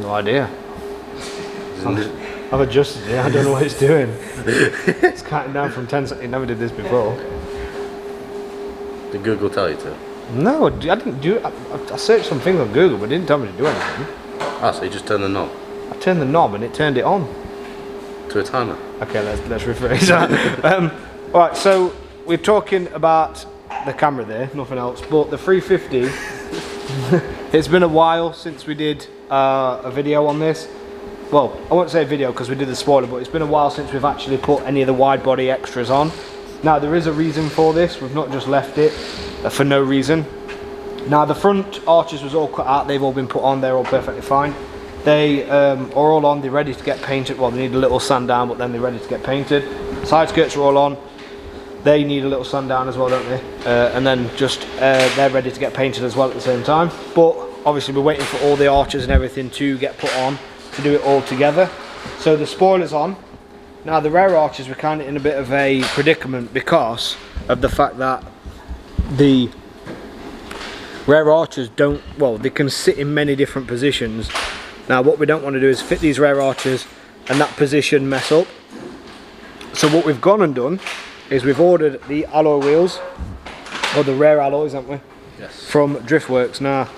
No idea. I've adjusted it, I don't know what it's doing. It's counting down from 10 seconds. It never did this before. Did Google tell you to? No, I didn't do it. I searched some things on Google, but it didn't tell me to do anything. Ah, so you just turned the knob? I turned the knob and it turned it on. To a timer? Okay, let's rephrase that. Alright, so we're talking about the camera there, nothing else, but the 350, it's been a while since we did a video on this. Well, I won't say a video because we did the spoiler, but it's been a while since we've actually put any of the wide body extras on. Now there is a reason for this, we've not just left it for no reason. Now the front arches was all cut out, they've all been put on, they're all perfectly fine. They are all on, they're ready to get painted. Well, they need a little sand down, but then they're ready to get painted. Side skirts are all on, they need a little sand down as well, don't they? And then just they're ready to get painted as well at the same time. But obviously we're waiting for all the arches and everything to get put on to do it all together. So the spoiler's on. Now the rear arches, we're kind of in a bit of a predicament because of the fact that the rear arches don't, well, they can sit in many different positions. Now what we don't want to do is fit these rear arches and that position mess up. So what we've gone and done is we've ordered the alloy wheels, or the rear alloys, haven't we? Yes. From Driftworks. Now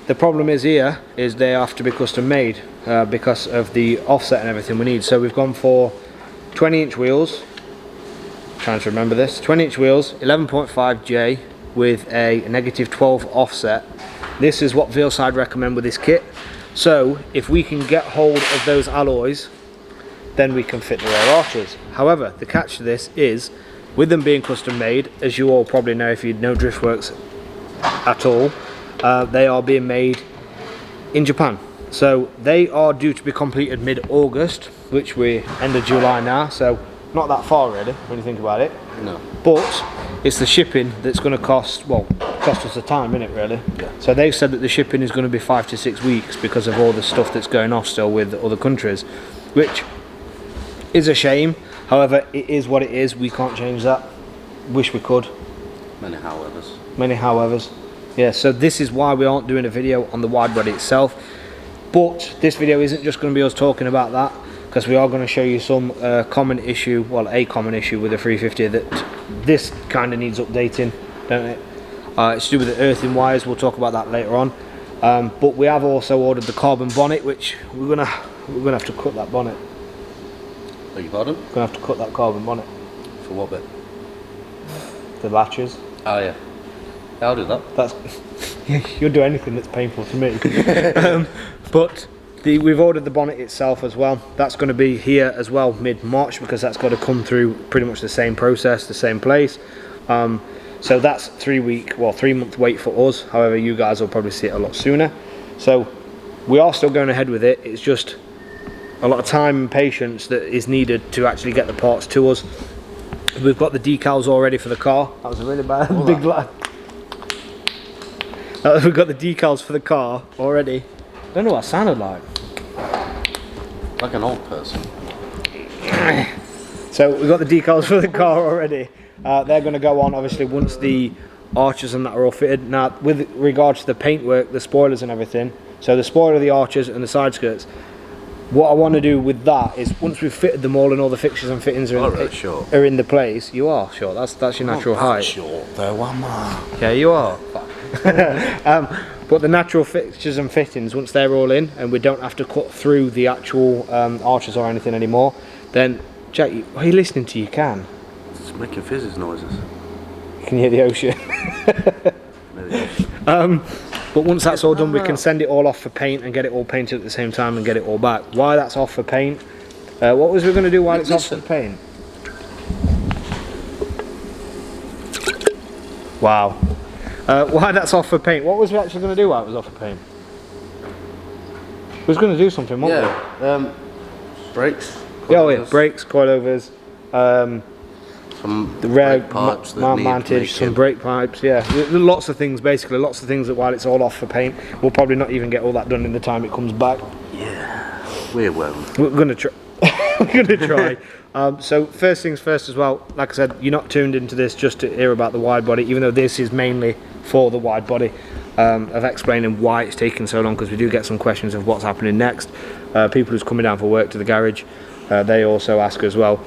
the problem is here is they have to be custom made because of the offset and everything we need. So we've gone for 20-inch wheels, trying to remember this, 20-inch wheels, 11.5J with a -12 offset. This is what Veilside recommend with this kit. So if we can get hold of those alloys, then we can fit the rear arches. However, the catch to this is, with them being custom made, as you all probably know if you know Driftworks at all, they are being made in Japan. So they are due to be completed mid-August, which we're end of July now, so not that far really when you think about it. No. But it's the shipping that's going to cost us the time, isn't it really? Yeah. So they've said that the shipping is going to be 5 to 6 weeks because of all the stuff that's going off still with other countries, which is a shame. However, it is what it is, we can't change that. Wish we could. Many howevers. Many howevers. Yeah, so this is why we aren't doing a video on the wide body itself. But this video isn't just going to be us talking about that, because we are going to show you some common issue, well, a common issue with the 350 that this kind of needs updating, don't it? It's to do with the earthing wires, we'll talk about that later on. But we have also ordered the carbon bonnet, which we're gonna have to cut that bonnet. Beg your pardon? We're gonna have to cut that carbon bonnet. For what bit? The latches. Oh yeah. Yeah, I'll do that. That's you'll do anything that's painful to me. But we've ordered the bonnet itself as well. That's going to be here as well mid-March, because that's got to come through pretty much the same process, the same place. So that's 3 month wait for us. However, you guys will probably see it a lot sooner. So we are still going ahead with it. It's just a lot of time and patience that is needed to actually get the parts to us. We've got the decals all ready for the car. That was a really bad big line. We've got the decals for the car already. I don't know what it sounded like. Like an old person. So we've got the decals for the car already. They're going to go on obviously once the arches and that are all fitted. Now with regards to the paintwork, the spoilers and everything, so the spoiler, the arches and the side skirts, what I want to do with that is once we've fitted them all and all the fixtures and fittings are in the place. You are sure that's your natural height. Short though, am I? Yeah, you are. But the natural fixtures and fittings, once they're all in and we don't have to cut through the actual arches or anything anymore, then Jack, are you listening to? You can. It's making physics noises. You can hear the ocean. But once that's all done, we can send it all off for paint and get it all painted at the same time and get it all back. Why that's off for paint? What was we going to do while it's off for paint? Wow. Why that's off for paint? What was we actually going to do while it was off for paint? We was going to do something, weren't we? Brakes. Oh yeah, brakes, coilovers. Some the rear pipes mounted, some brake pipes, yeah. Lots of things basically, lots of things that while it's all off for paint, we'll probably not even get all that done in the time it comes back. Yeah, we won't. We're going to try. We're going to try. So first things first as well, like I said, you're not tuned into this just to hear about the wide body, even though this is mainly for the wide body. of explaining why it's taking so long, because we do get some questions of what's happening next. People who's coming down for work to the garage, they also ask as well,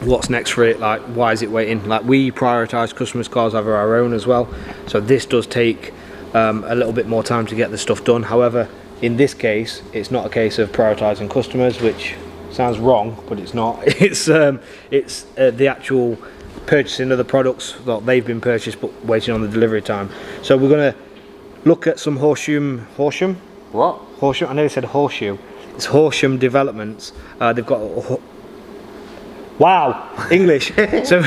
what's next for it, like why is it waiting. Like, we prioritize customers' cars over our own as well, so this does take a little bit more time to get the stuff done. However, in this case, it's not a case of prioritizing customers, which sounds wrong, but it's not. It's the actual purchasing of the products that they've been purchased, but waiting on the delivery time. So we're going to look at some Horsham. What? Horsham. I nearly said horseshoe. It's Horsham Developments. They've got wow, English. so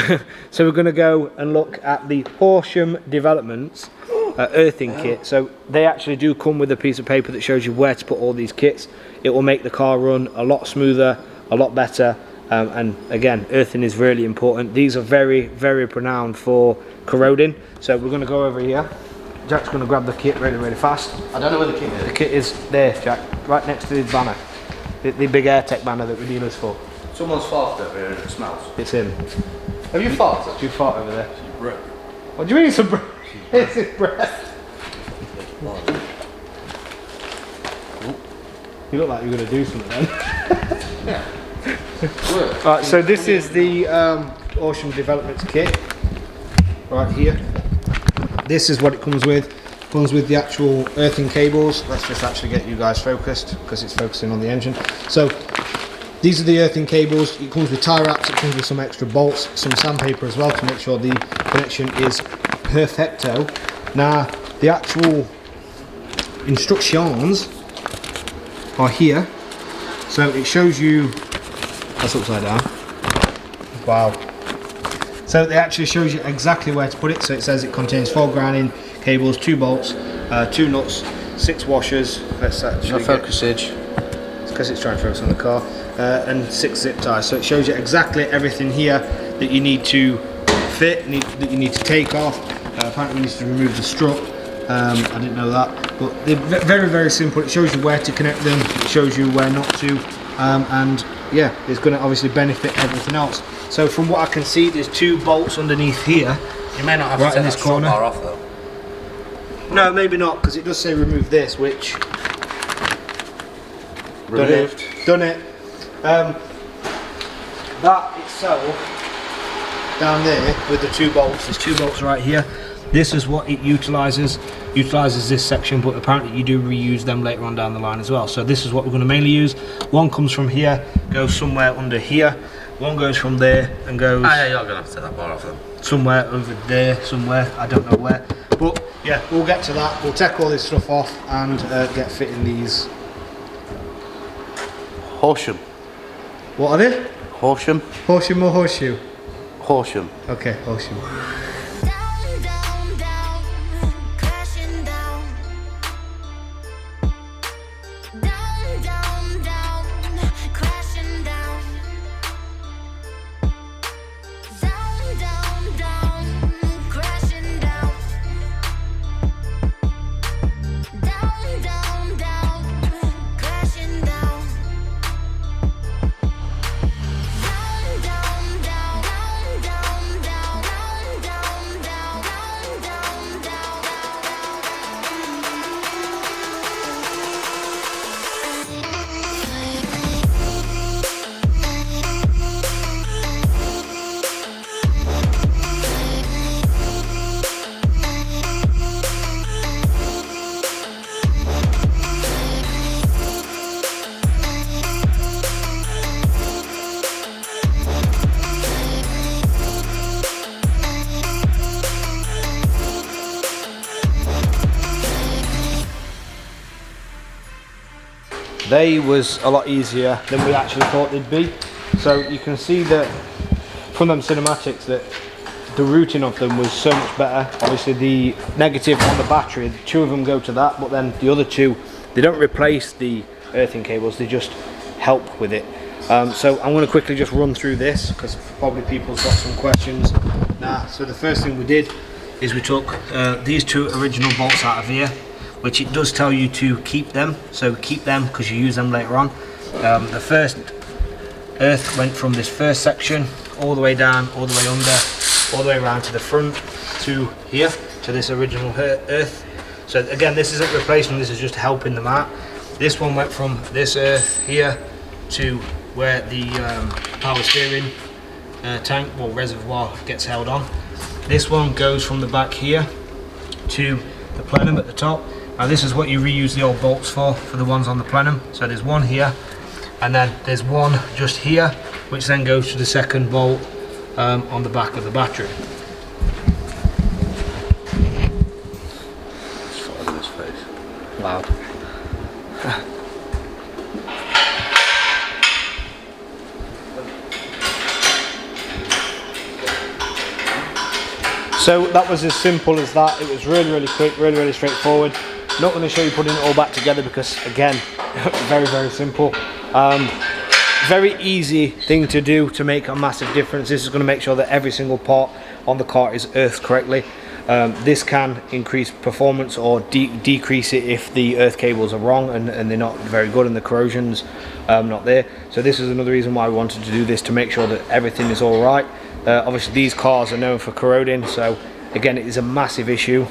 we're going to go and look at the Horsham Developments earthing kit. So they actually do come with a piece of paper that shows you where to put all these kits. It will make the car run a lot smoother, a lot better, and again, earthing is really important. These are very, very renowned for corroding. So we're going to go over here. Jack's going to grab the kit really, really fast. I don't know where the kit is. The kit is there, Jack, right next to the banner, the big AirTech banner that we dealers for. Someone's farted over here and it smells. It's him. Have you farted? You fart over there. Breath. What do you mean it's a breath? It's his breath. You look like you're going to do something then. Yeah. Right, so this is the Horsham Developments kit. Right here. This is what it comes with. Comes with the actual earthing cables. Let's just actually get you guys focused, because it's focusing on the engine. So these are the earthing cables. It comes with tie wraps, it comes with some extra bolts, some sandpaper as well to make sure the connection is perfecto. Now the actual instructions are here. So it shows you, that's upside down. Wow. So it actually shows you exactly where to put it. So it says it contains 4 grounding cables, 2 bolts, 2 nuts, 6 washers. Let's actually No focusage. It's because it's trying to focus on the car. And 6 zip ties. So it shows you exactly everything here that you need to fit, that you need to take off. Apparently we need to remove the strut. I didn't know that, but they're very, very simple. It shows you where to connect them, it shows you where not to, and yeah, it's going to obviously benefit everything else. So from what I can see, there's 2 bolts underneath here. You may not have right to take in this that corner. bar off though. No, maybe not, because it does say remove this, which Removed. Done it. That itself, down there with the 2 bolts, there's 2 bolts right here. This is what it utilizes this section, but apparently you do reuse them later on down the line as well. So this is what we're going to mainly use. One comes from here, goes somewhere under here. One goes from there and goes yeah, you're going to have to take that bar off then. Somewhere over there, somewhere, I don't know where. But yeah, we'll get to that. We'll take all this stuff off and get fitting these. Horsham. What are they? Horsham. Horsham or horseshoe? Horsham. Okay, Horsham. They was a lot easier than we actually thought they'd be. So you can see that from them cinematics that the routing of them was so much better. Obviously the negative on the battery, 2 of them go to that, but then the other 2, they don't replace the earthing cables, they just help with it. So I'm going to quickly just run through this because probably people's got some questions. So the first thing we did is we took these 2 original bolts out of here, which it does tell you to keep them, so keep them because you use them later on. The first earth went from this first section all the way down, all the way under, all the way around to the front to here, to this original earth. So again, this isn't replacement, this is just helping them out. This one went from this here to where the power steering tank or reservoir gets held on. This one goes from the back here to the plenum at the top. Now this is what you reuse the old bolts for the ones on the plenum. So there's one here, and then there's one just here, which then goes to the second bolt on the back of the battery. It's fine in his face. Loud. So that was as simple as that. It was really quick, really straightforward. Not going to show you putting it all back together because again, very simple. Very easy thing to do to make a massive difference. This is going to make sure that every single part on the car is earthed correctly. This can increase performance or decrease it if the earth cables are wrong and they're not very good and the corrosion's not there. So this is another reason why we wanted to do this, to make sure that everything is all right. Obviously these cars are known for corroding, so again it is a massive issue.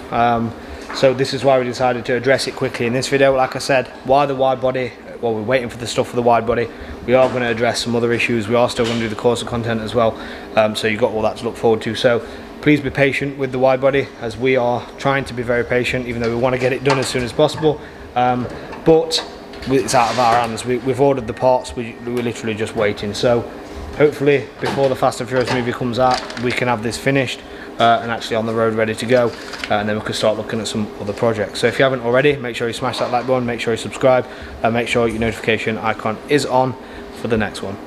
So this is why we decided to address it quickly in this video. Like I said, why the wide body? Well, we're waiting for the stuff for the wide body. We are going to address some other issues. We are still going to do the Corsa content as well. So you've got all that to look forward to. So please be patient with the wide body, as we are trying to be very patient, even though we want to get it done as soon as possible. But it's out of our hands. We've ordered the parts. We're literally just waiting. So hopefully before the Fast and Furious movie comes out, we can have this finished and actually on the road ready to go, and then we can start looking at some other projects. So if you haven't already, make sure you smash that like button, make sure you subscribe, and make sure your notification icon is on for the next one.